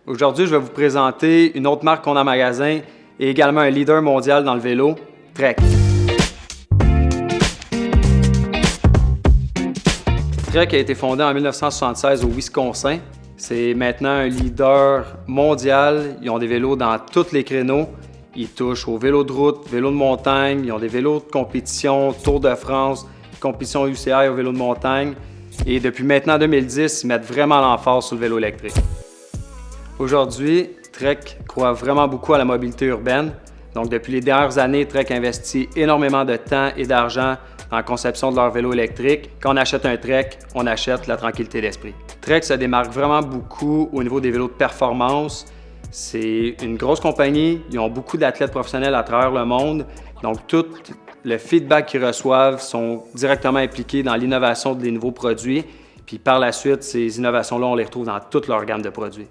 Aujourd'hui, je vais vous présenter une autre marque qu'on a en magasin et également un leader mondial dans le vélo, Trek. Trek a été fondé en 1976 au Wisconsin. C'est maintenant un leader mondial. Ils ont des vélos dans tous les créneaux. Ils touchent au vélo de route, vélo de montagne. Ils ont des vélos de compétition, Tour de France, compétition UCI au vélo de montagne. Et depuis maintenant 2010, ils mettent vraiment l'emphase sur le vélo électrique. Aujourd'hui, Trek croit vraiment beaucoup à la mobilité urbaine. Donc, depuis les dernières années, Trek investit énormément de temps et d'argent dans la conception de leur vélo électrique. Quand on achète un Trek, on achète la tranquillité d'esprit. Trek se démarque vraiment beaucoup au niveau des vélos de performance. C'est une grosse compagnie, ils ont beaucoup d'athlètes professionnels à travers le monde. Donc, tout le feedback qu'ils reçoivent sont directement impliqués dans l'innovation des nouveaux produits. Puis par la suite, ces innovations-là, on les retrouve dans toute leur gamme de produits.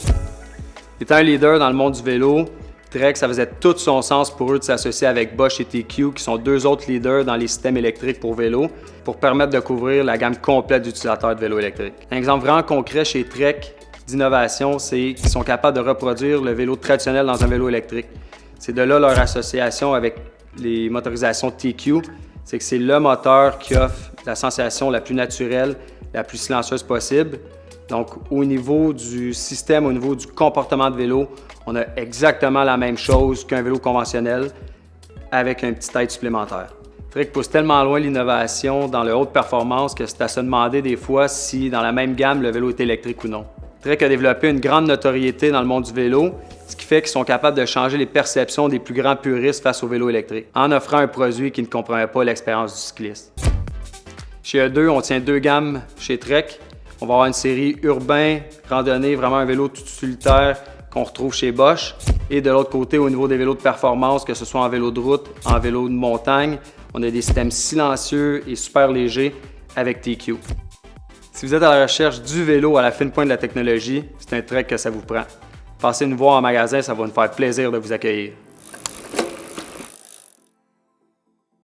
Étant un leader dans le monde du vélo, Trek, ça faisait tout son sens pour eux de s'associer avec Bosch et TQ, qui sont deux autres leaders dans les systèmes électriques pour vélo, pour permettre de couvrir la gamme complète d'utilisateurs de vélos électriques. Un exemple vraiment concret chez Trek d'innovation, c'est qu'ils sont capables de reproduire le vélo traditionnel dans un vélo électrique. C'est de là leur association avec les motorisations TQ, c'est que c'est le moteur qui offre la sensation la plus naturelle, la plus silencieuse possible. Donc, au niveau du système, au niveau du comportement de vélo, on a exactement la même chose qu'un vélo conventionnel avec un petit aide supplémentaire. Trek pousse tellement loin l'innovation dans le haute performance que c'est à se demander des fois si dans la même gamme, le vélo est électrique ou non. Trek a développé une grande notoriété dans le monde du vélo, ce qui fait qu'ils sont capables de changer les perceptions des plus grands puristes face au vélo électrique, en offrant un produit qui ne compromet pas l'expérience du cycliste. Chez E2, on tient deux gammes chez Trek. On va avoir une série urbain, randonnée, vraiment un vélo tout utilitaire qu'on retrouve chez Bosch. Et de l'autre côté, au niveau des vélos de performance, que ce soit en vélo de route, en vélo de montagne, on a des systèmes silencieux et super légers avec TQ. Si vous êtes à la recherche du vélo à la fine pointe de la technologie, c'est un Trek que ça vous prend. Passez nous voir en magasin, ça va nous faire plaisir de vous accueillir.